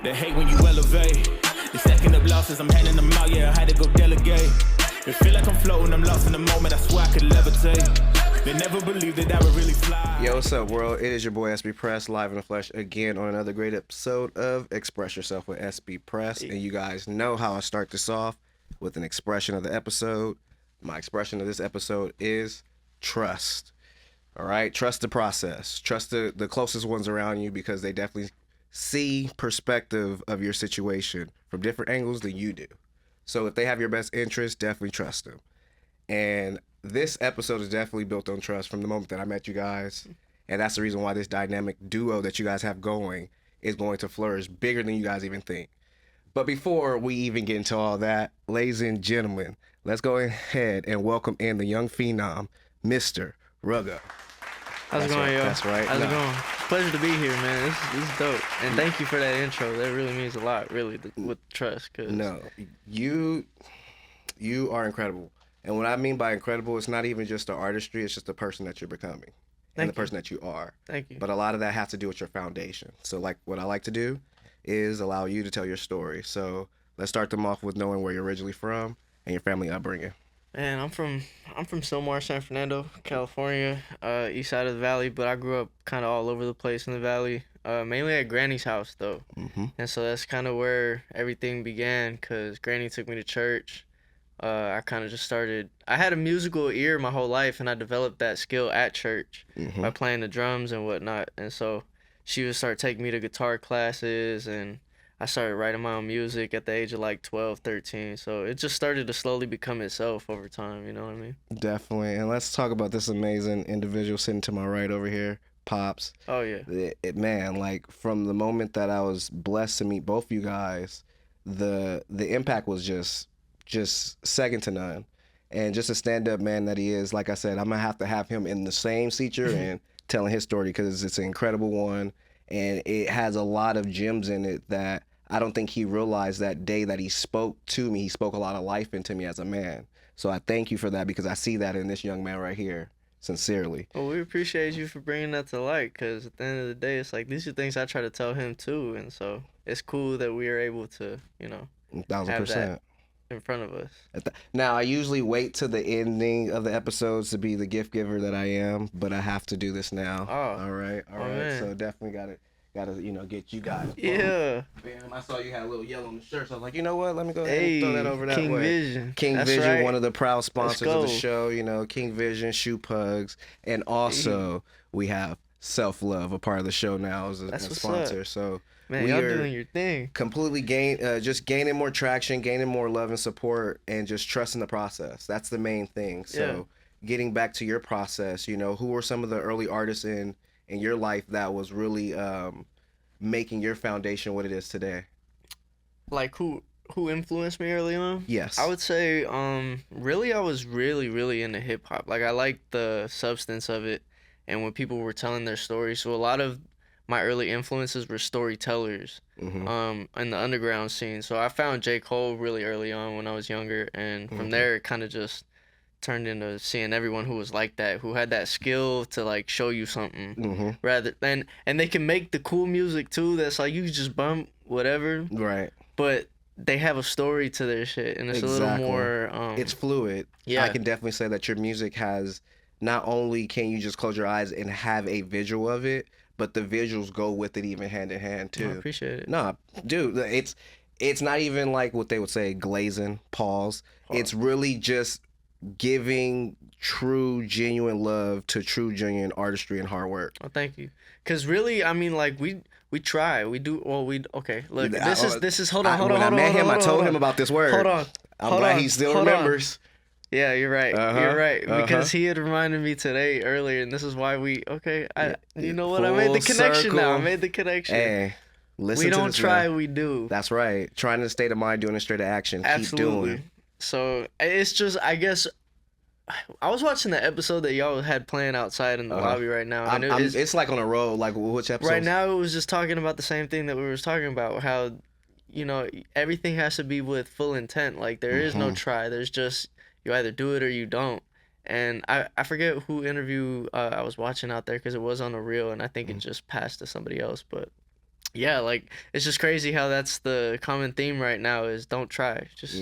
They hate when you elevate. They stacking up losses, I'm handing them out, yeah, I had to go delegate. They feel like I'm floating, I'm lost in the moment, I swear I could levitate. They never believed that I would really fly. Yo, what's up, world? It is your boy XPress, live in the flesh again on another great episode of Express Yourself with XPress. And you guys know how I start this off with an expression of the episode. My expression of this episode is trust. All right? Trust the process. Trust the closest ones around you because they definitely see perspective of your situation from different angles than you do. So if they have your best interest, definitely trust them. And this episode is definitely built on trust from the moment that I met you guys. And that's the reason why this dynamic duo that you guys have going is going to flourish bigger than you guys even think. But before we even get into all that, ladies and gentlemen, let's go ahead and welcome in the young phenom, Mr. Ruggo. How's it going, yo? That's right. How's it going? Pleasure to be here, man. This is dope. And thank you for that intro. That really means a lot, really, with trust. Cause... No, you are incredible. And what I mean by incredible, it's not even just the artistry, it's just the person that you're becoming and the person that you are. Thank you. But a lot of that has to do with your foundation. So like what I like to do is allow you to tell your story. So let's start them off with knowing where you're originally from and your family upbringing. Man, I'm from Silmar, San Fernando, California, east side of the valley, but I grew up kind of all over the place in the valley, mainly at Granny's house, though. Mm-hmm. And so that's kind of where everything began, because Granny took me to church. I kind of just started... I had a musical ear my whole life, and I developed that skill at church by playing the drums and whatnot. And so she would start taking me to guitar classes, and I started writing my own music at the age of like 12, 13. So it just started to slowly become itself over time, you know what I mean? Definitely. And let's talk about this amazing individual sitting to my right over here, Pops. Oh, yeah. Man, like from the moment that I was blessed to meet both of you guys, the impact was just second to none. And just a stand-up man that he is, like I said, I'm going to have him in the same seat you're in telling his story because it's an incredible one. And it has a lot of gems in it that I don't think he realized that day that he spoke to me. He spoke a lot of life into me as a man. So I thank you for that because I see that in this young man right here, sincerely. Well, we appreciate you for bringing that to light because at the end of the day, it's like these are things I try to tell him too. And so it's cool that we are able to, you know, 1,000%. have that in front of us. Now, I usually wait to the ending of the episodes to be the gift giver that I am, but I have to do this now. Oh. All right. Man. So definitely got to get you guys. Yeah. Bam. I saw you had a little yellow on the shirt, so I was like, you know what? Let me go ahead and throw that over that King way. Vision. King That's Vision, right. one of the proud sponsors of the go. show. You know, King Vision, Shoe Pugs, and also we have Self Love, a part of the show now as a sponsor. So. Man, y'all doing your thing. Completely gaining more traction, gaining more love and support, and just trusting the process. That's the main thing. So getting back to your process, you know, who were some of the early artists in your life that was really making your foundation what it is today? Like who influenced me early on? Yes. I would say really I was really into hip hop. Like I liked the substance of it and when people were telling their stories. So a lot of my early influences were storytellers in the underground scene. So I found J. Cole really early on when I was younger. And from there, it kind of just turned into seeing everyone who was like that, who had that skill to like show you something rather than, and they can make the cool music too. That's like, you can just bump whatever. Right. But they have a story to their shit. And it's a little more, it's fluid. Yeah. I can definitely say that your music has, not only can you just close your eyes and have a visual of it, but the visuals go with it even hand in hand too. I appreciate it. Nah, dude, it's not even like what they would say, glazing, pause. It's really just giving true, genuine love to true, genuine artistry and hard work. Oh, thank you. Cause really, I mean, like we try, we do. Well, okay. Look, this is. Hold on. When I met him, I told him about this word. Hold on. I'm glad he still remembers. Yeah, you're right. You're right. Because he had reminded me today earlier, and this is why you know what? I made the connection now. I made the connection. Hey, listen we to don't this try, man. we do. That's right. Trying to state of mind, doing a straight of action. Absolutely. Keep doing. So it's just, I guess, I was watching the episode that y'all had playing outside in the lobby right now. And it's like on a roll. Like which episode? Right now, it was just talking about the same thing that we were talking about. How, you know, everything has to be with full intent. Like there is no try. There's just, you either do it or you don't. And I forget who interview I was watching out there because it was on a reel and I think it just passed to somebody else. But Yeah, like it's just crazy how that's the common theme right now is don't try. Just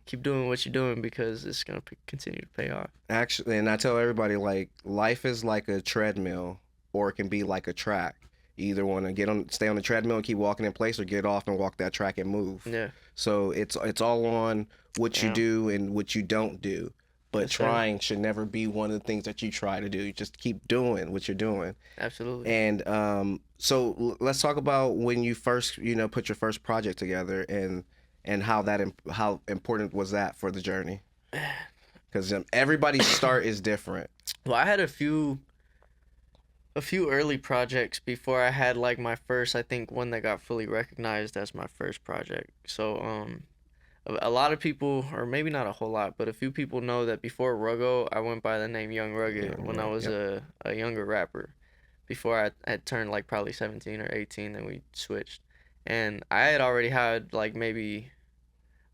keep doing what you're doing because it's gonna continue to pay off. Actually, and I tell everybody, like, life is like a treadmill, or it can be like a track. You either want to stay on the treadmill and keep walking in place, or get off and walk that track and move. Yeah. So it's all on what you Yeah. do and what you don't do. But That's right. trying should never be one of the things that you try to do. You just keep doing what you're doing. Absolutely. And let's talk about when you first, put your first project together, and how important was that for the journey? Because everybody's start is different. Well, I had a few early projects before I had like my first, I think one that got fully recognized as my first project. So a lot of people, or maybe not a whole lot, but a few people know that before Ruggo, I went by the name Young Rugged when I was a younger rapper. Before I had turned like probably 17 or 18, then we switched. And I had already had like maybe,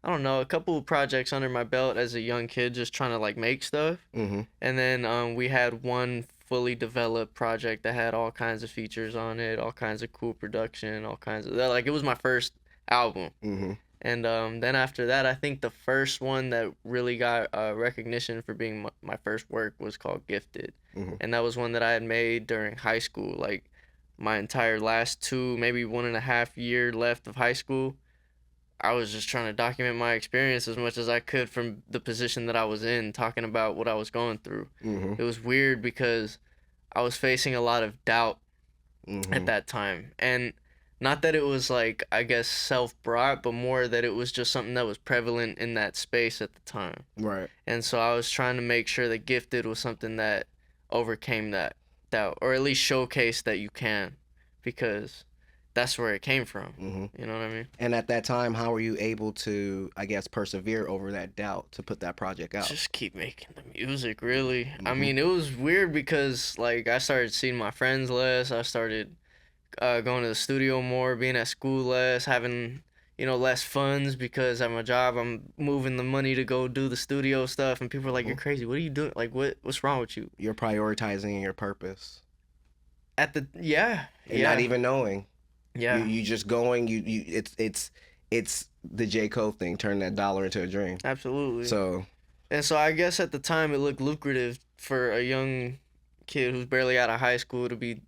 I don't know, a couple of projects under my belt as a young kid just trying to like make stuff. Mm-hmm. And then we had one fully developed project that had all kinds of features on it, all kinds of cool production, all kinds of, like, it was my first album. Mm-hmm. And then after that, I think the first one that really got recognition for being my first work was called Gifted. Mm-hmm. And that was one that I had made during high school. Like my entire last 2, maybe 1.5 year left of high school, I was just trying to document my experience as much as I could from the position that I was in, talking about what I was going through. Mm-hmm. It was weird because I was facing a lot of doubt Mm-hmm. at that time. And not that it was like, I guess, self-brought, but more that it was just something that was prevalent in that space at the time. Right. And so I was trying to make sure that Gifted was something that overcame that doubt, or at least showcased that you can, because that's where it came from. Mm-hmm. You know what I mean? And at that time, how were you able to, I guess, persevere over that doubt to put that project out? Just keep making the music, really. I Mhm. mean, it was weird because, like, I started seeing my friends less. I started going to the studio more, being at school less, having, less funds because at my job, I'm moving the money to go do the studio stuff. And people are like, you're crazy. What are you doing? Like, what's wrong with you? You're prioritizing your purpose. Yeah. And Yeah. not even knowing. Yeah. You just going, it's the J. Cole thing, turn that dollar into a dream. Absolutely. So, And so I guess at the time it looked lucrative for a young kid who's barely out of high school to be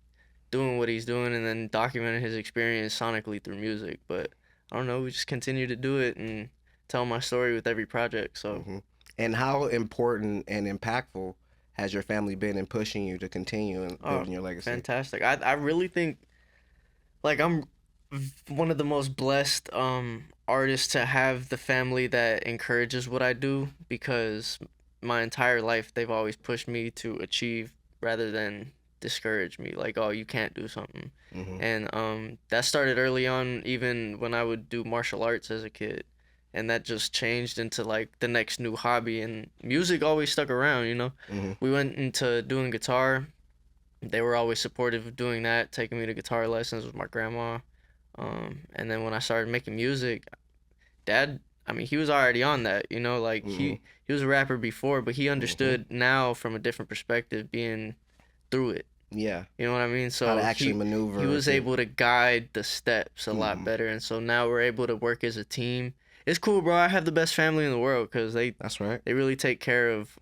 doing what he's doing and then documenting his experience sonically through music. But I don't know, we just continue to do it and tell my story with every project. So and how important and impactful has your family been in pushing you to continue and building your legacy? fantastic. I really think like I'm one of the most blessed artists to have the family that encourages what I do, because my entire life they've always pushed me to achieve rather than discourage me, like, oh, you can't do something. Mhm. And that started early on, even when I would do martial arts as a kid, and that just changed into like the next new hobby, and music always stuck around, Mhm. We went into doing guitar. They were always supportive of doing that, taking me to guitar lessons with my grandma. And then when I started making music, Dad, I mean, he was already on that, like he was a rapper before, but he understood now from a different perspective, being through it. Yeah. You know what I mean? So How to actually maneuver. he was to- able to guide the steps a lot better, and so now we're able to work as a team. It's cool, bro. I have the best family in the world because That's right. they really take care of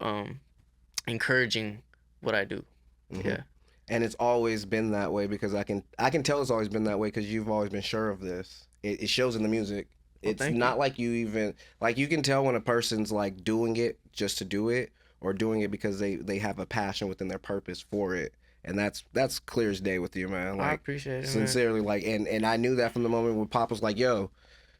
encouraging what I do. Mhm. Yeah. And it's always been that way, because I can tell it's always been that way because you've always been sure of this. It shows in the music. Well, It's thank not you. like you even, like, you can tell when a person's like doing it just to do it, or doing it because they have a passion within their purpose for it. And that's clear as day with you, man. I Like, appreciate it, man. sincerely, like, and I knew that from the moment when Pop was like, yo,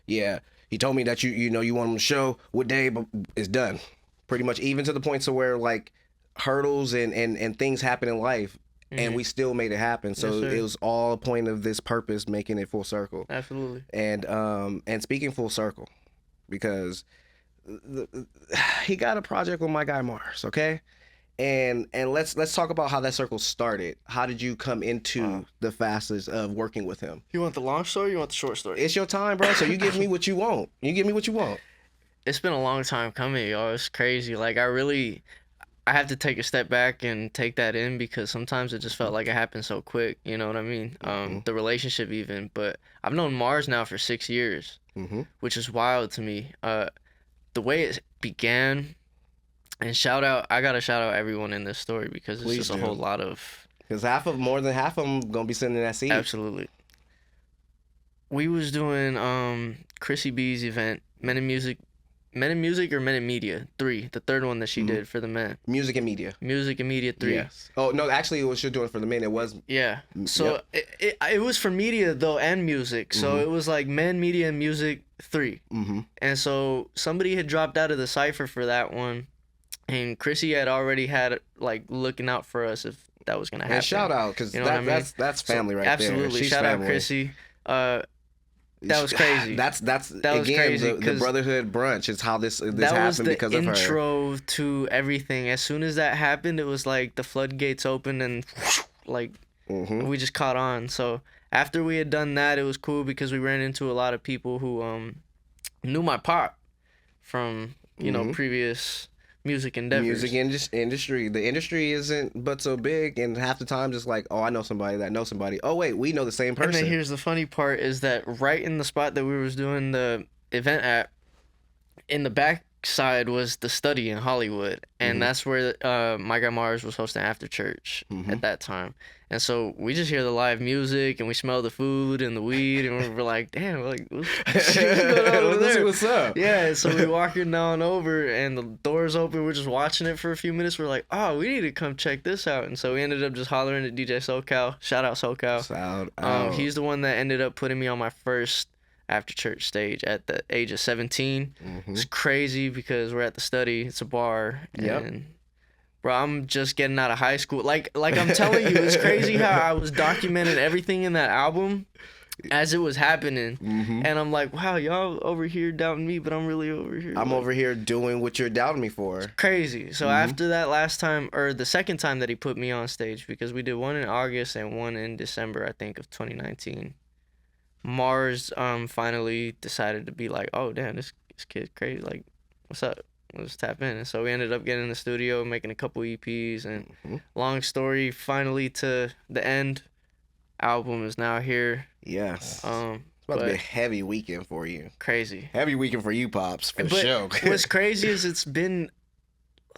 yeah, he told me that you want him to show what day, but it's done. Pretty much, even to the point to where like hurdles and things happen in life, and we still made it happen. So Yes, sir. it was all a point of this purpose, making it full circle. Absolutely. And speaking full circle, because he got a project with my guy Mars, okay? And let's talk about how that circle started. How did you come into the facets of working with him? You want the long story? Or you want the short story? It's your time, bro. So you give me what you want. You give me what you want. It's been a long time coming, y'all. It's crazy. Like, I have to take a step back and take that in because sometimes it just felt like it happened so quick. You know what I mean? The relationship even. But I've known Mars now for 6 years, which is wild to me. The way it began, and I gotta shout out everyone in this story because it's just a whole lot of. Because more than half of them gonna be sitting in that seat. Absolutely. We was doing Chrissy B's event, Men in Music or Men in Media 3, the third one that she did for the men. Music and Media. Music and Media 3. Yes. Oh no, actually, it was she doing for the men. It was. Yeah. So it was for media though and music. So it was like Men, Media, and Music 3. And so somebody had dropped out of the cipher for that one, and Chrissy had already had like looking out for us if that was gonna happen. And shout out because that's family right absolutely. there. She's Shout family. out Chrissy. That was crazy. That was again crazy, the brotherhood brunch is how this happened because of her. That was the intro to everything. As soon as that happened, it was like the floodgates opened and like we just caught on. So after we had done that, it was cool because we ran into a lot of people who knew my pop from you know previous music endeavors. Industry. The industry isn't but so big, and half the time just like, oh, I know somebody that knows somebody. Oh wait, we know the same person. And then here's the funny part is that right in the spot that we was doing the event at, in the back side was the study in Hollywood, and that's where my guy Mars was hosting after church at that time. And so we just hear the live music and we smell the food and the weed and we're like, damn, like what's going on over there? What's up? Yeah, so we walking down over and the doors open. We're just watching it for a few minutes. We're like, oh, we need to come check this out. And so we ended up just hollering at DJ SoCal. Shout out SoCal. Shout out. He's the one that ended up putting me on my first after church stage at the age of 17. It's crazy because we're at the study. It's a bar. And bro, I'm just getting out of high school. Like I'm telling you, it's crazy how I was documenting everything in that album as it was happening. And I'm like, wow, y'all over here doubting me, but I'm really over here. I'm over here doing what you're doubting me for. It's crazy. So after that last time, or the second time that he put me on stage, because we did one in August and one in December, I think, of 2019. Mars finally decided to be like, oh damn, this kid's crazy. Like, what's up? Let's tap in. And so we ended up getting in the studio, making a couple EPs, and long story finally to the end. Album is now here. Yes. It's about to be a heavy weekend for you. Crazy. Heavy weekend for you, Pops, for sure. What's crazy is it's been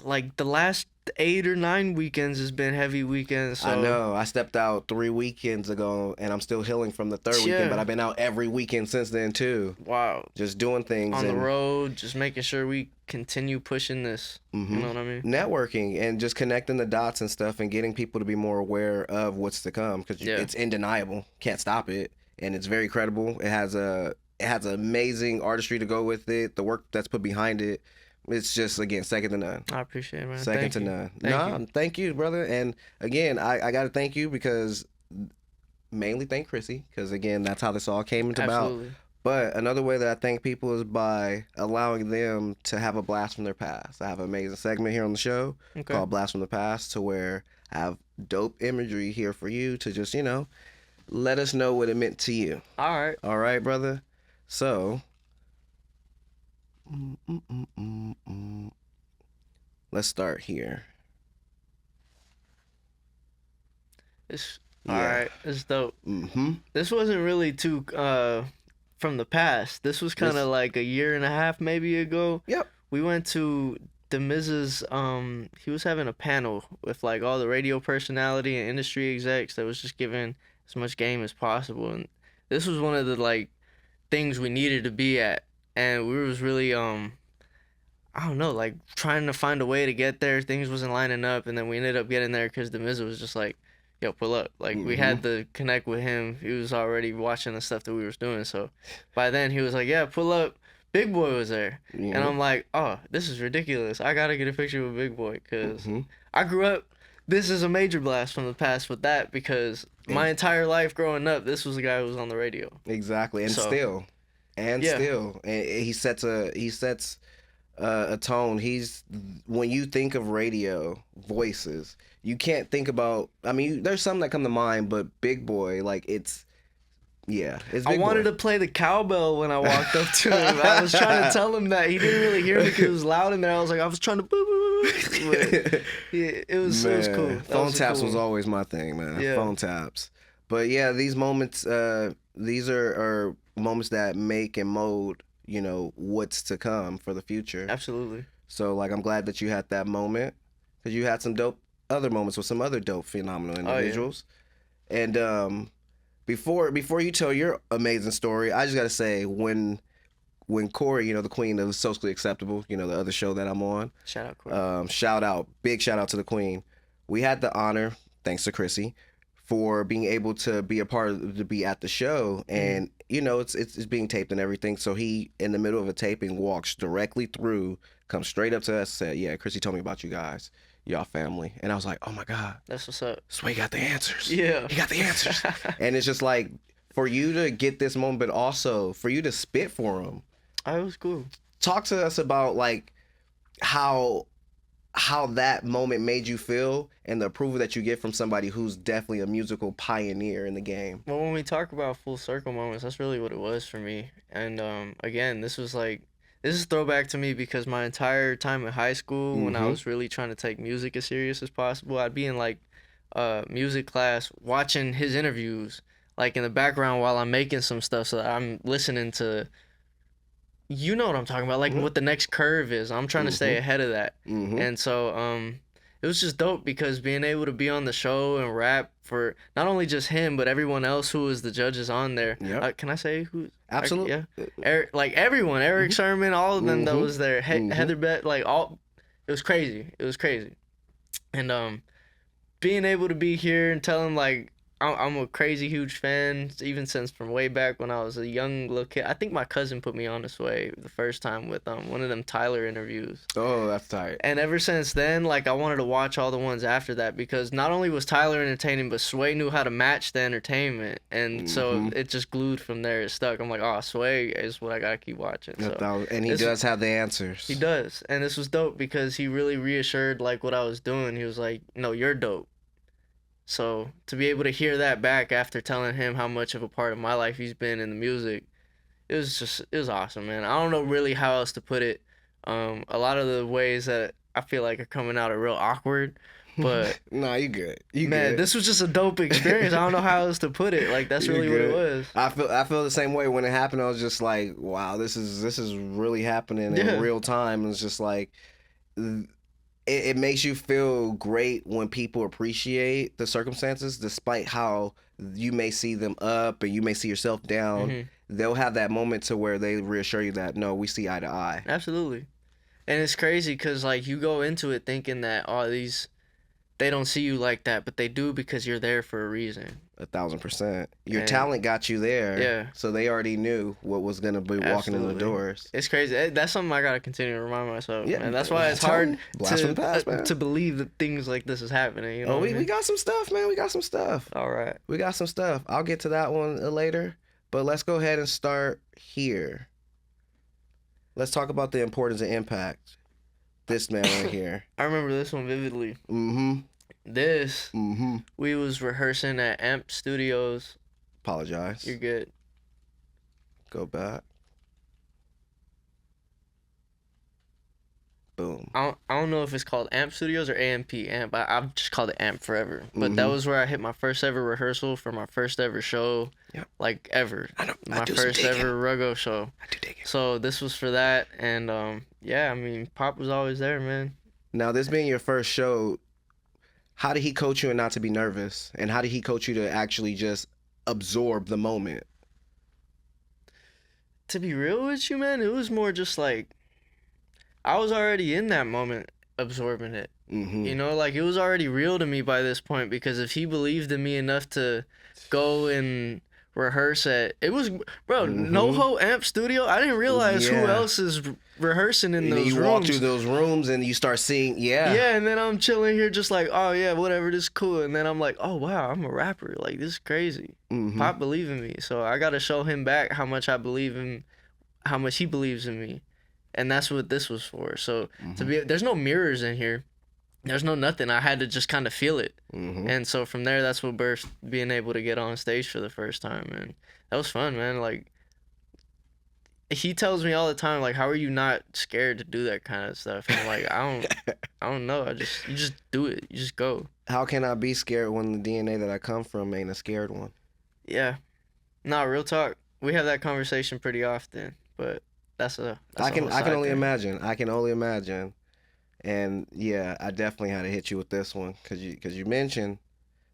like the last 8 or 9 weekends has been heavy weekends. So. I know. I stepped out 3 weekends ago, and I'm still healing from the third weekend, but I've been out every weekend since then, too. Wow. Just doing things. On the road, just making sure we continue pushing this. You know what I mean? Networking and just connecting the dots and stuff and getting people to be more aware of what's to come because it's undeniable. Can't stop it. And it's very credible. It has amazing artistry to go with it. The work that's put behind it. It's just, again, second to none. I appreciate it, man. Second to none. Thank you, brother. And, again, I got to thank you because mainly thank Chrissy because, again, that's how this all came into about. But another way that I thank people is by allowing them to have a blast from their past. I have an amazing segment here on the show called Blast from the Past to where I have dope imagery here for you to just, let us know what it meant to you. All right. All right, brother? So... let's start here. All right, it's dope. This wasn't really too from the past. This was kind of like a year and a half maybe ago. Yep. We went to the Miz's, he was having a panel with like all the radio personality and industry execs that was just giving as much game as possible, and this was one of the like things we needed to be at. And we was really, I don't know, like trying to find a way to get there. Things wasn't lining up. And then we ended up getting there because the Miz was just like, yo, pull up. Like, we had to connect with him. He was already watching the stuff that we was doing. So by then he was like, yeah, pull up. Big Boy was there. And I'm like, oh, this is ridiculous. I got to get a picture with Big Boy because I grew up. This is a major blast from the past with that because my entire life growing up, this was the guy who was on the radio. Exactly. And still. And he sets a tone. When you think of radio voices, you can't think about. I mean, there's some that come to mind, but Big Boy, like Yeah, it's I Big wanted Boy. to play the cowbell when I walked up to him. I was trying to tell him that. He didn't really hear me because it was loud in there. I was like, I was trying to boo boo boo. But yeah, it was cool. That Phone was taps cool was one. always my thing, man. Yeah. Phone taps. But yeah, these moments, these are moments that make and mold, you know, what's to come for the future. Absolutely. So like, I'm glad that you had that moment, because you had some dope other moments with some other dope phenomenal individuals. And before you tell your amazing story, I just gotta say, when Corey, you know, the queen of Socially Acceptable, you know, the other show that I'm on, Shout out, Corey. big shout out to the queen. We had the honor, thanks to Chrissy, for being able to be to be at the show, and you know, it's being taped and everything. So he, in the middle of a taping, walks directly through, comes straight up to us, said, "Yeah, Chrissy told me about you guys, y'all family," and I was like, "Oh my God, That's what's up. Sway got the answers. Yeah. He got the answers." And it's just like, for you to get this moment, but also for you to spit for him. It was cool. Talk to us about like how that moment made you feel, and the approval that you get from somebody who's definitely a musical pioneer in the game. Well, when we talk about full circle moments, that's really what it was for me. And again, this is throwback to me because my entire time in high school, when I was really trying to take music as serious as possible, I'd be in like music class watching his interviews like in the background while I'm making some stuff, so that I'm listening to, you know what I'm talking about, like what the next curve is. I'm trying to stay ahead of that. And so it was just dope because being able to be on the show and rap for not only just him but everyone else who was the judges on there. Yep. Can I say who? Absolutely. Yeah. Like everyone, Eric Sermon, all of them that was there. Heather Bet, like all. It was crazy. It was crazy. And being able to be here and tell him like I'm a crazy huge fan, even since from way back when I was a young little kid. I think my cousin put me on this way the first time with one of them Tyler interviews. Oh, that's tight. And ever since then, like I wanted to watch all the ones after that because not only was Tyler entertaining, but Sway knew how to match the entertainment, and so it just glued from there. It stuck. I'm like, oh, Sway is what I gotta keep watching. So And he does have the answers. he does, and this was dope because he really reassured like what I was doing. He was like, no, you're dope. So to be able to hear that back after telling him how much of a part of my life he's been in the music, it was awesome, man. I don't know really how else to put it. A lot of the ways that I feel like are coming out are real awkward, but nah, you good. You man, good. this was just a dope experience. I don't know how else to put it. Like that's really what it was. I feel the same way when it happened. I was just like, wow, this is really happening in real time. And it's just like, it makes you feel great when people appreciate the circumstances, despite how you may see them up and you may see yourself down. They'll have that moment to where they reassure you that, no, we see eye to eye. Absolutely. And it's crazy because, like, you go into it thinking that, they don't see you like that, but they do because you're there for a reason. 1,000%. Your talent got you there. Yeah. So they already knew what was going to be walking in the doors. It's crazy. That's something I got to continue to remind myself. Yeah. And that's why it's hard to believe that things like this is happening. You know we got some stuff, man. We got some stuff. All right. We got some stuff. I'll get to that one later. But let's go ahead and start here. Let's talk about the importance and impact. This man right here. I remember this one vividly. We was rehearsing at Amp Studios. Apologize. You're good. Go back. Boom. I don't know if it's called Amp Studios or AMP. Amp. I've just called it Amp forever. But that was where I hit my first ever rehearsal for my first ever show. Yep. Like ever. My first ever Ruggo show. I do dig it. So this was for that, and yeah, I mean, Pop was always there, man. Now, this being your first show, how did he coach you and not to be nervous? And how did he coach you to actually just absorb the moment? To be real with you, man, it was more just like, I was already in that moment absorbing it. You know, like it was already real to me by this point, because if he believed in me enough to go and rehearse at, it was, bro, NoHo Amp Studio, I didn't realize who else is rehearsing in those rooms. You walk through those rooms and you start seeing, yeah, and then I'm chilling here just like, oh yeah, whatever, this is cool, and then I'm like, oh wow, I'm a rapper, like this is crazy. Pop believe in me, so I gotta show him back how much I believe in, how much he believes in me. And that's what this was for. So to be, there's no mirrors in here. there's no nothing. I had to just kind of feel it. And so from there, that's what birthed being able to get on stage for the first time. And that was fun, man. Like, he tells me all the time, like, how are you not scared to do that kind of stuff? And I'm like, I don't know. You just do it. You just go. How can I be scared when the DNA that I come from ain't a scared one? Yeah. Nah, real talk. We have that conversation pretty often, but that's a I can only thing. imagine. I can only imagine. And yeah, I definitely had to hit you with this one because you mentioned.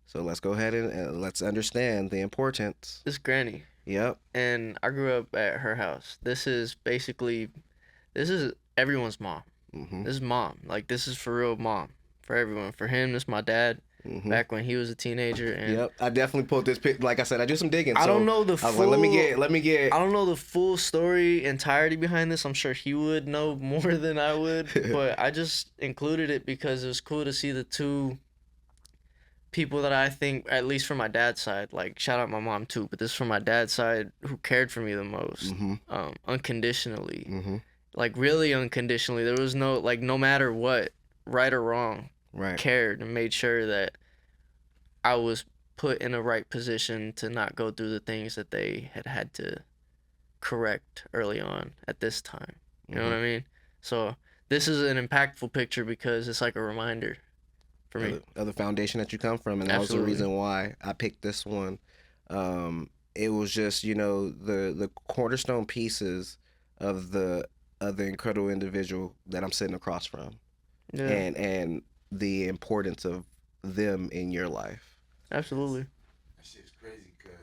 So let's go ahead and let's understand the importance. This granny. Yep. And I grew up at her house. This is everyone's mom. This is mom. Like, this is for real mom. For everyone. For him, this is my dad. Back when he was a teenager. And yep. I definitely pulled this pic. Like I said, I do some digging. I don't know the full. Like, let me get. I don't know the full story entirety behind this. I'm sure he would know more than I would. But I just included it because it was cool to see the two people that I think, at least from my dad's side, like, shout out my mom too, but this is from my dad's side, who cared for me the most, unconditionally, like, really unconditionally. There was no, like, no matter what, right or wrong, cared and made sure that I was put in a right position to not go through the things that they had to correct early on at this time. You know what I mean? So this is an impactful picture because it's like a reminder for me of the foundation that you come from, and that was the reason why I picked this one. It was just, the cornerstone pieces of the incredible individual that I'm sitting across from, and the importance of them in your life. Absolutely. That shit's crazy because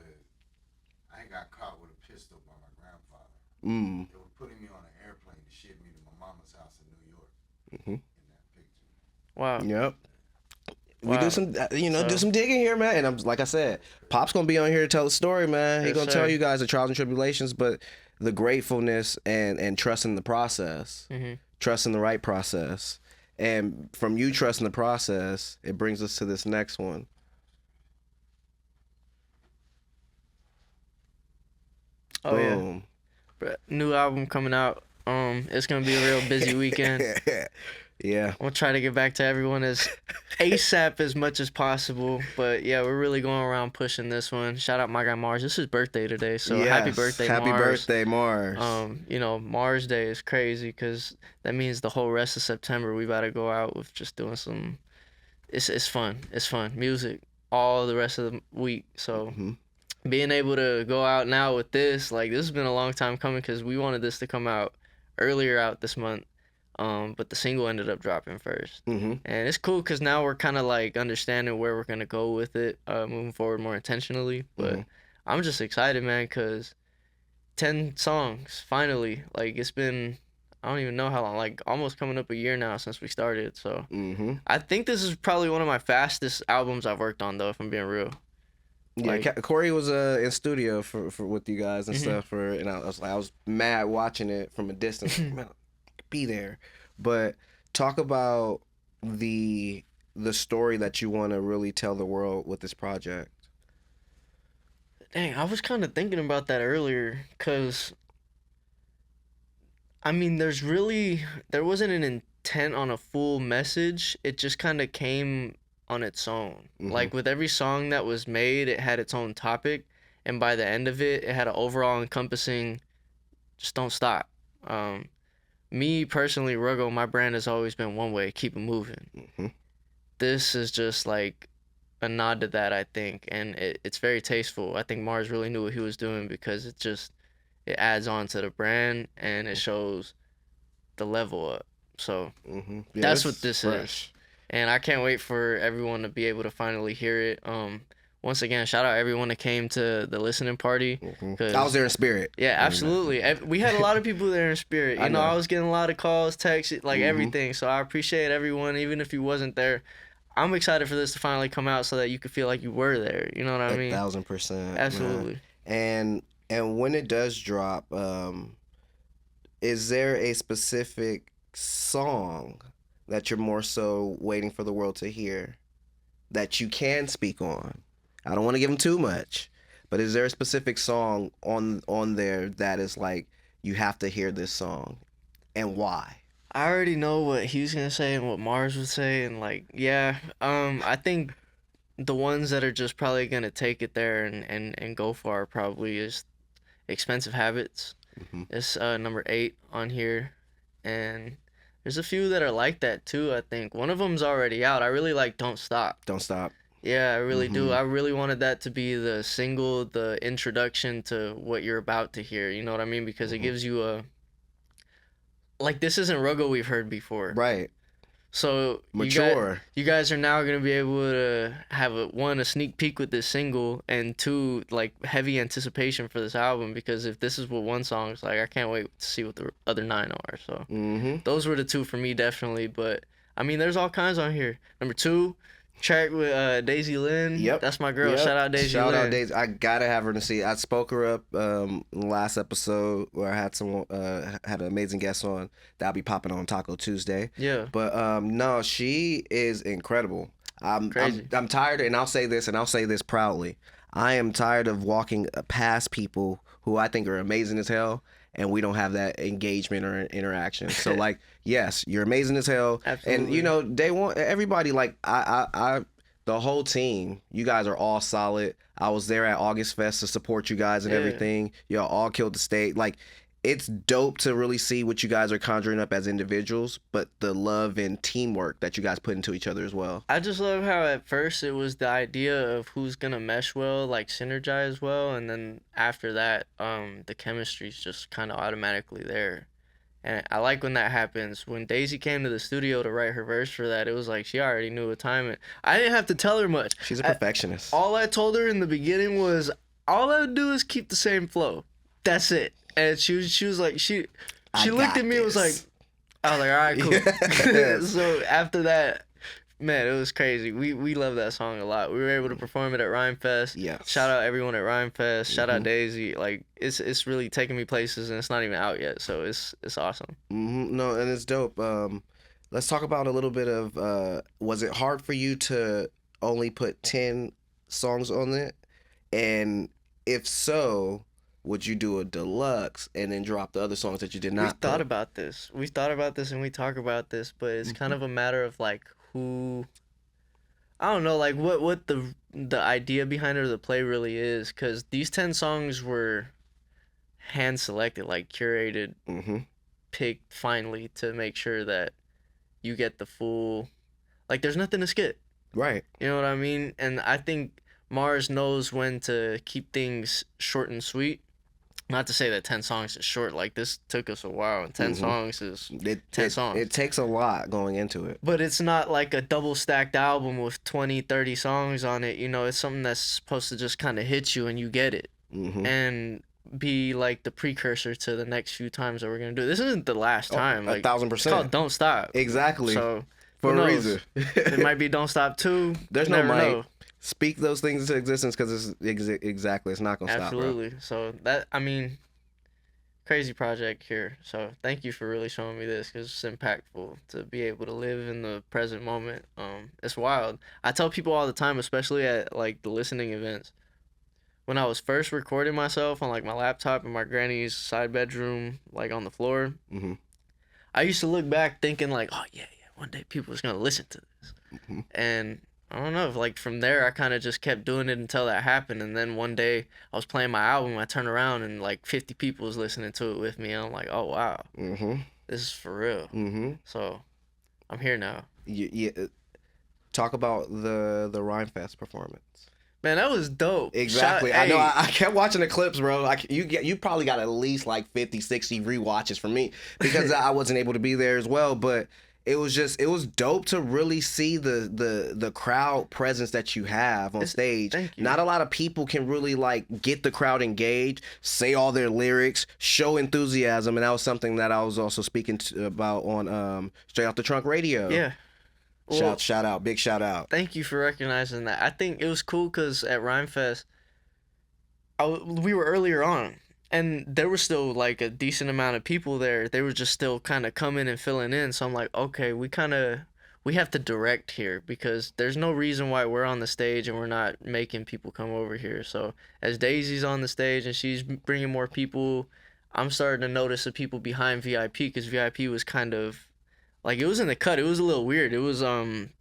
I ain't got caught with a pistol by my grandfather. They were putting me on an airplane to ship me to my mama's house in New York. In that picture. Wow. Yep. We do some, do some digging here, man. And I'm like I said, Pop's gonna be on here to tell the story, man. He's gonna tell you guys the trials and tribulations, but the gratefulness and trusting the process, trusting the right process, and from you trusting the process, it brings us to this next one. Oh Boom. Yeah, new album coming out. It's gonna be a real busy weekend. Yeah. We'll try to get back to everyone as ASAP as much as possible. But yeah, we're really going around pushing this one. Shout out my guy Mars. This is his birthday today, so happy birthday, Mars. Happy birthday, Mars. Mars Day is crazy because that means the whole rest of September we about to go out with just doing some. It's fun. It's fun. Music all the rest of the week. So being able to go out now with this, like, this has been a long time coming because we wanted this to come out earlier out this month. But the single ended up dropping first. And it's cool because now we're kind of like understanding where we're going to go with it, moving forward more intentionally. But I'm just excited, man, because 10 songs, finally. Like, it's been, I don't even know how long, like almost coming up a year now since we started. So I think this is probably one of my fastest albums I've worked on, though, if I'm being real. Yeah, like, Corey was in studio for with you guys and stuff, and I was mad watching it from a distance. Man, be there, but talk about the story that you want to really tell the world with this project. Dang, I was kind of thinking about that earlier because I mean, there wasn't an intent on a full message. It just kind of came on its own. Like, with every song that was made, it had its own topic, and by the end of it, it had an overall encompassing just don't stop. Me personally, Ruggo, my brand has always been one way, keep it moving. This is just like a nod to that, I think, and it's very tasteful. I think Mars really knew what he was doing because it adds on to the brand and it shows the level up. So that's what this is. And I can't wait for everyone to be able to finally hear it. Once again, shout out everyone that came to the listening party. I was there in spirit. Yeah, absolutely. We had a lot of people there in spirit. You know, I was getting a lot of calls, texts, like everything. So I appreciate everyone, even if you wasn't there. I'm excited for this to finally come out so that you could feel like you were there. You know what I mean? 1,000%. Absolutely. Man. And when it does drop, is there a specific song that you're more so waiting for the world to hear that you can speak on? I don't want to give them too much, but is there a specific song on there that is like, you have to hear this song, and why? I already know what he's gonna say and what Mars would say, and like, yeah, I think the ones that are just probably gonna take it there and go far probably is Expensive Habits. Mm-hmm. It's number 8 on here, and there's a few that are like that too. I think one of them's already out. I really like Don't Stop. Don't Stop. Yeah, I really do. Mhm. I really wanted that to be the single, the introduction to what you're about to hear. You know what I mean? Because it gives you a like this isn't Ruggo we've heard before. Right. So Mature. you guys are now gonna be able to have a sneak peek with this single, and 2, like heavy anticipation for this album, because if this is what one song is like, I can't wait to see what the other 9 are. So those were the 2 for me definitely. But I mean, there's all kinds on here. Number 2, track with Daisy Lynn. Yep. That's my girl. Yep. Shout out Daisy Shout Lynn. out Daisy. I gotta have her to see. I spoke her up in the last episode where I had some had an amazing guest on. That'll be popping on Taco Tuesday. Yeah. But no, she is incredible. Crazy. I'm tired, and I'll say this proudly. I am tired of walking past people who I think are amazing as hell, and we don't have that engagement or interaction. So like, yes, you're amazing as hell. Absolutely. And you know, they want everybody, like I the whole team, you guys are all solid. I was there at August Fest to support you guys and everything. Y'all all killed the state. Like, it's dope to really see what you guys are conjuring up as individuals, but the love and teamwork that you guys put into each other as well. I just love how at first it was the idea of who's gonna mesh well, like synergize well, and then after that, the chemistry's just kind of automatically there. And I like when that happens. When Daisy came to the studio to write her verse for that, it was like she already knew what time it. I didn't have to tell her much. She's a perfectionist. All I told her in the beginning was, all I would do is keep the same flow. That's it. And she was like, she looked at me and was like, I was like, all right, cool. Yes. So after that, man, it was crazy. We love that song a lot. We were able to perform it at Rhyme Fest. Yes. Shout out everyone at Rhyme Fest. Shout out Daisy. Like, it's really taking me places, and it's not even out yet. So it's awesome. No, and it's dope. Let's talk about a little bit of, was it hard for you to only put 10 songs on it? And if so, would you do a deluxe and then drop the other songs that you did not We thought put? about this. We thought about this, and we talk about this, but it's kind of a matter of like who. I don't know, like what the idea behind it or the play really is, because these 10 songs were hand selected, like curated, picked finally to make sure that you get the full. Like, there's nothing to skip. Right. You know what I mean? And I think Mars knows when to keep things short and sweet. Not to say that 10 songs is short. Like, this took us a while, and 10 songs is 10 songs. It takes a lot going into it. But it's not like a double stacked album with 20, 30 songs on it. You know, it's something that's supposed to just kind of hit you and you get it. And be like the precursor to the next few times that we're going to do. This isn't the last time. Like, 1,000%. It's called Don't Stop. Exactly. So, For who a knows? reason. It might be Don't Stop 2. There's You no never might. know. Speak those things into existence, because it's exactly, it's not going to stop, bro. Absolutely. So that, I mean, crazy project here. So thank you for really showing me this, because it's impactful to be able to live in the present moment. It's wild. I tell people all the time, especially at like the listening events, when I was first recording myself on like my laptop in my granny's side bedroom, like on the floor, I used to look back thinking like, oh yeah, one day people is gonna listen to this, and I don't know, like from there I kind of just kept doing it until that happened. And then one day I was playing my album, I turned around and like 50 people was listening to it with me, and I'm like, oh wow, this is for real. So I'm here now. Talk about the Rhyme Fest performance. Man, that was dope. Exactly. I know. I kept watching the clips, bro. Like, you probably got at least like 50, 60 rewatches from me, because I wasn't able to be there as well. But it was dope to really see the crowd presence that you have on stage. Thank you. Not a lot of people can really like get the crowd engaged, say all their lyrics, show enthusiasm, and that was something that I was also speaking about on Straight Off the Trunk Radio. Yeah. Well, Shout out, big shout out. Thank you for recognizing that. I think it was cool because at Rhyme Fest, we were earlier on, and there was still like a decent amount of people there. They were just still kind of coming and filling in. So I'm like, okay, we have to direct here, because there's no reason why we're on the stage and we're not making people come over here. So as Daisy's on the stage and she's bringing more people, I'm starting to notice the people behind VIP, because VIP was kind of like it was in the cut. It was a little weird. It was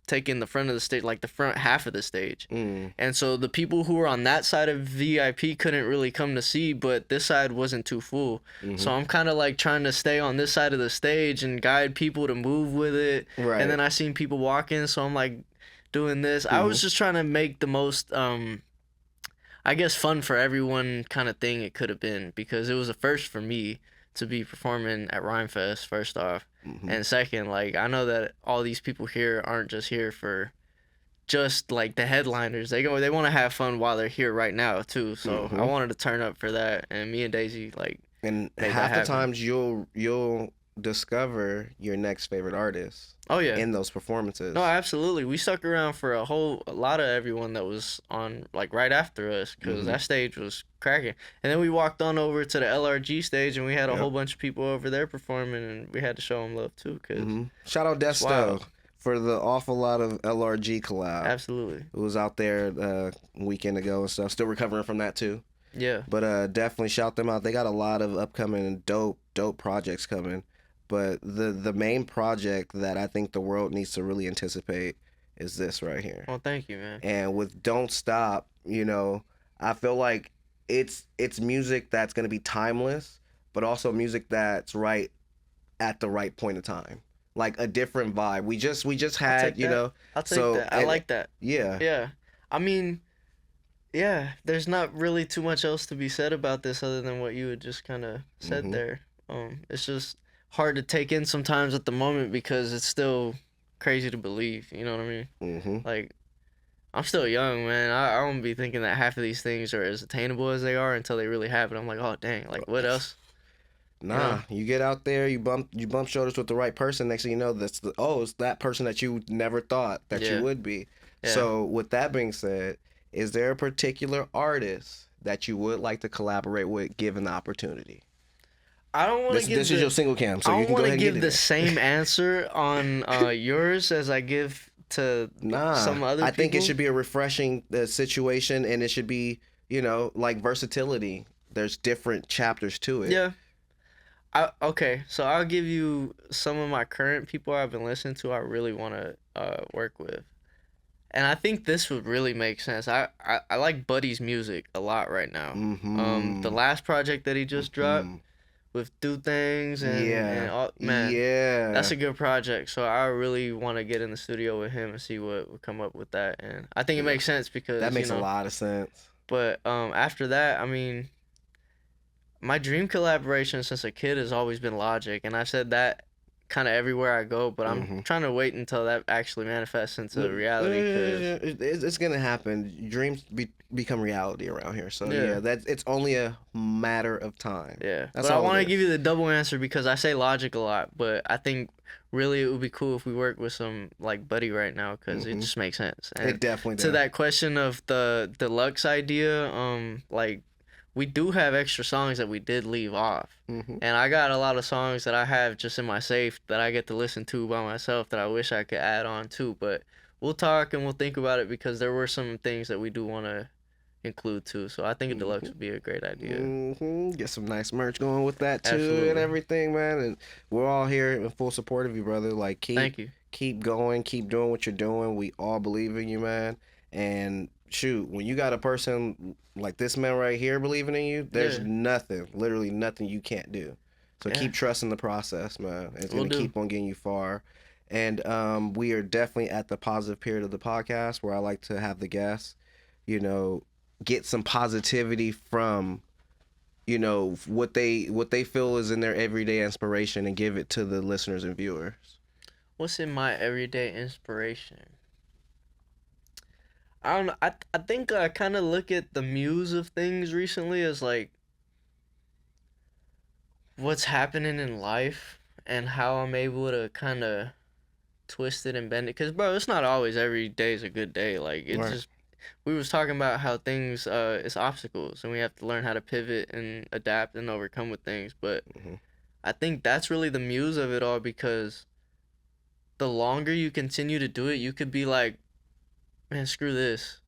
taking the front of the stage, like the front half of the stage, and so the people who were on that side of VIP couldn't really come to see, but this side wasn't too full. So I'm kind of like trying to stay on this side of the stage and guide people to move with it. Right. And then I seen people walking, so I'm like doing this. I was just trying to make the most I guess fun for everyone kind of thing it could have been, because it was a first for me to be performing at Rhymefest, first off. And second, like, I know that all these people here aren't just here for just like the headliners. They want to have fun while they're here right now too. So I wanted to turn up for that, and me and Daisy like. And half the times you'll discover your next favorite artist. Oh yeah. In those performances. No, absolutely. We stuck around for a lot of everyone that was on like right after us, because that stage was cracking. And then we walked on over to the LRG stage, and we had a whole bunch of people over there performing, and we had to show them love too. Cause shout out Desto for the awful lot of LRG collab. Absolutely. It was out there a weekend ago and stuff. Still recovering from that too. Yeah. But definitely shout them out. They got a lot of upcoming dope projects coming. But the main project that I think the world needs to really anticipate is this right here. Well, thank you, man. And with Don't Stop, you know, I feel like it's music that's gonna be timeless, but also music that's right at the right point of time. Like a different vibe. We just had, you know. I'll take that. I like that. Yeah. Yeah. I mean, yeah, there's not really too much else to be said about this other than what you had just kind of said there. It's just hard to take in sometimes at the moment, because it's still crazy to believe, you know what I mean? Like, I'm still young, man. I don't be thinking that half of these things are as attainable as they are until they really happen. I'm like, oh dang, like what else? Nah, you get out there, you bump shoulders with the right person. Next thing you know, it's that person that you never thought that you would be. Yeah. So with that being said, is there a particular artist that you would like to collaborate with, given the opportunity? I don't want to give this is your single cam, so I you don't can go want ahead to and give get the same answer on yours as I give to some other people. I think it should be a refreshing situation, and it should be, you know, like versatility. There's different chapters to it. Yeah. Okay, so I'll give you some of my current people I've been listening to I really want to work with. And I think this would really make sense. I like Buddy's music a lot right now. The last project that he just dropped with Do Things and all, man, that's a good project. So I really want to get in the studio with him and see what would come up with that. And I think it makes sense, because that makes a lot of sense. But after that, I mean, my dream collaboration since a kid has always been Logic, and I've said that kind of everywhere I go, but I'm trying to wait until that actually manifests into reality. It's gonna happen. Dreams become reality around here, so it's only a matter of time. Yeah, that's but I want to give you the double answer, because I say Logic a lot, but I think really it would be cool if we work with some like Buddy right now, because it just makes sense. And it definitely does. To that question of the deluxe idea, like, we do have extra songs that we did leave off. And I got a lot of songs that I have just in my safe that I get to listen to by myself that I wish I could add on too. But we'll talk and we'll think about it, because there were some things that we do want to include too. So I think a deluxe would be a great idea. Get some nice merch going with that too. Absolutely. And everything, man. And we're all here in full support of you, brother. Like, Thank you. Keep going. Keep doing what you're doing. We all believe in you, man. And shoot, when you got a person like this man right here believing in you, there's nothing, literally nothing you can't do. So keep trusting the process, man. It's going to keep on getting you far. And we are definitely at the positive period of the podcast where I like to have the guests, you know, get some positivity from, you know, what they feel is in their everyday inspiration, and give it to the listeners and viewers. What's in my everyday inspiration? I don't know. I think I kind of look at the muse of things recently as like what's happening in life and how I'm able to kind of twist it and bend it. Because, bro, it's not always every day is a good day. Like, it's just, we was talking about how things, it's obstacles, and we have to learn how to pivot and adapt and overcome with things. But I think that's really the muse of it all, because the longer you continue to do it, you could be like, man, screw this.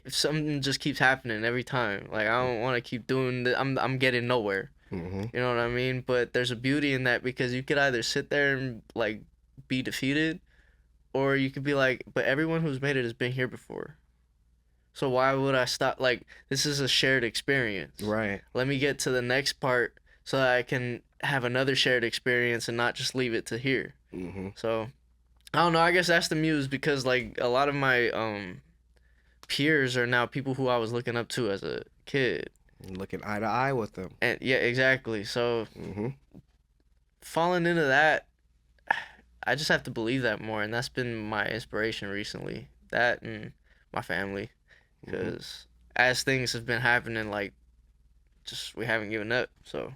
Something just keeps happening every time. Like, I don't want to keep doing this. I'm getting nowhere. You know what I mean? But there's a beauty in that, because you could either sit there and like be defeated, or you could be like, but everyone who's made it has been here before. So why would I stop? Like, this is a shared experience. Right. Let me get to the next part so that I can have another shared experience and not just leave it to here. Mm-hmm. So, I don't know. I guess that's the muse, because, like, a lot of my peers are now people who I was looking up to as a kid. Looking eye to eye with them. And yeah, exactly. So, Mm-hmm. falling into that, I just have to believe that more. And that's been my inspiration recently. That and my family. Because as things have been happening, like, just we haven't given up. So,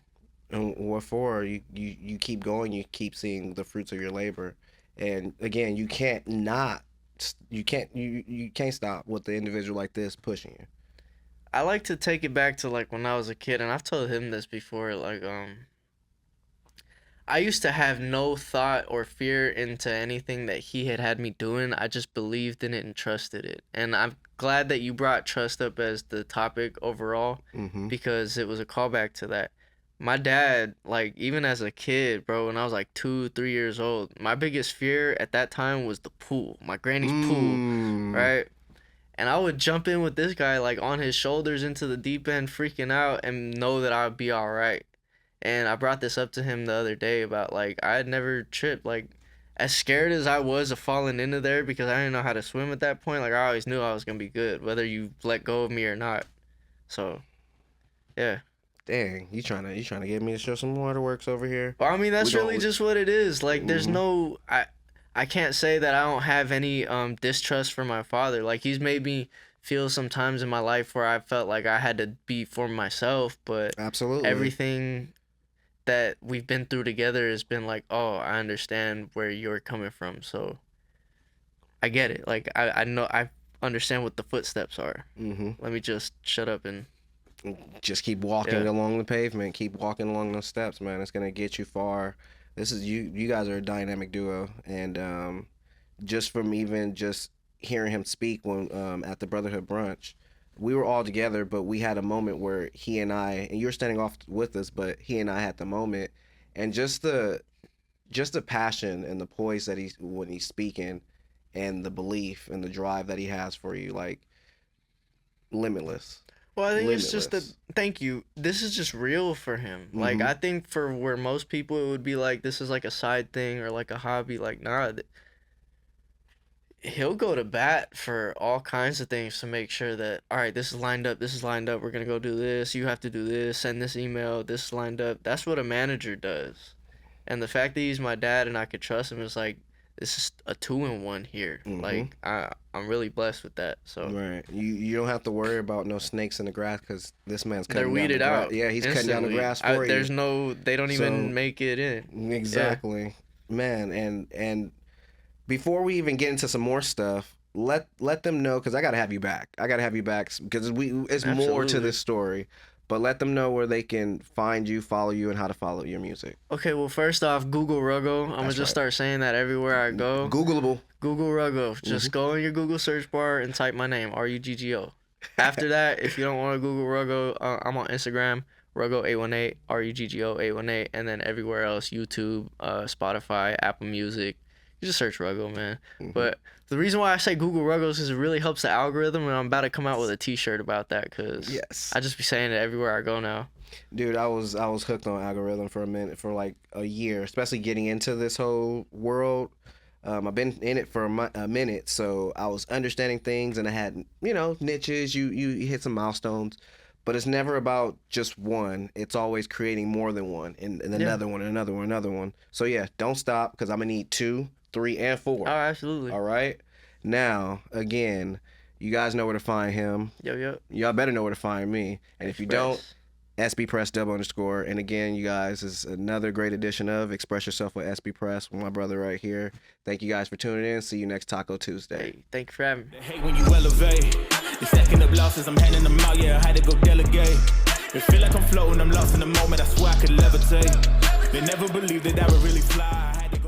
And what for? You keep going. You keep seeing the fruits of your labor, and again, you can't stop with the individual like this pushing you. I like to take it back to, like, when I was a kid, and I've told him this before. Like, I used to have no thought or fear into anything that he had me doing. I just believed in it and trusted it. And I'm glad that you brought trust up as the topic overall, because it was a callback to that. My dad, like, even as a kid, bro, when I was like 2-3 years old, my biggest fear at that time was the pool, my granny's pool, right? And I would jump in with this guy, like, on his shoulders into the deep end, freaking out, and know that I would be all right. And I brought this up to him the other day about, like, I had never tripped. Like, as scared as I was of falling into there, because I didn't know how to swim at that point, like, I always knew I was going to be good, whether you let go of me or not. So, yeah. Dang, you trying to get me to show some waterworks over here? Well, I mean, that's really just what it is. Like, there's no... I can't say that I don't have any distrust for my father. Like, he's made me feel some times in my life where I felt like I had to be for myself, but Absolutely. everything that we've been through together has been like, oh, I understand where you're coming from, so I get it. Like, I know, I understand what the footsteps are. Let me just shut up and just keep walking along the pavement. Keep walking along those steps, man. It's gonna get you far. This is you guys are a dynamic duo, and just from even just hearing him speak when at the Brotherhood brunch, we were all together, but we had a moment where he and you were standing off with us, but he and I had the moment, and just the passion and the poise that when he's speaking, and the belief and the drive that he has for you, like, limitless. Well, I think it's just that, thank you, this is just real for him. Like, I think for where most people it would be like, this is like a side thing or like a hobby, like, nah, he'll go to bat for all kinds of things to make sure that, all right, this is lined up, we're gonna go do this, you have to do this, send this email, this is lined up. That's what a manager does. And the fact that he's my dad and I could trust him is like, this is a 2-in-1 here. Like, I'm really blessed with that. So right, you don't have to worry about no snakes in the grass, because this man's cutting they're weeded down the out. Yeah, he's cutting down the grass for you. There's no, they don't even make it in. Exactly, man. And before we even get into some more stuff, let them know, because I gotta have you back. Because it's more to this story. But let them know where they can find you, follow you, and how to follow your music. Okay, well, first off, Google Ruggo. I'm going to just start saying that everywhere I go. Googleable. Google Ruggo. Just go in your Google search bar and type my name, Ruggo. After that, if you don't want to Google Ruggo, I'm on Instagram, Ruggo818, Ruggo818, and then everywhere else, YouTube, Spotify, Apple Music. You just search Ruggo, man. But the reason why I say Google Ruggo is because it really helps the algorithm, and I'm about to come out with a T-shirt about that, because I just be saying it everywhere I go now. Dude, I was hooked on algorithm for like a year, especially getting into this whole world. I've been in it for a minute, so I was understanding things, and I had, niches. You hit some milestones, but it's never about just one. It's always creating more than one, and another one, and another one, another one. So yeah, don't stop, because I'm gonna need 2, 3, and 4. Oh, absolutely. All right. Now, again, you guys know where to find him. Yep. Y'all better know where to find me. And if you don't, XPress _. And again, you guys, is another great edition of Express Yourself with XPress with my brother right here. Thank you guys for tuning in. See you next Taco Tuesday. Hey, thank you for having me. Hey, when you elevate, the second of losses, I'm handing them out, yeah, I had to go delegate. It feel like I'm floating, I'm lost in the moment, I swear I could levitate. They never believed that I would really fly. I had to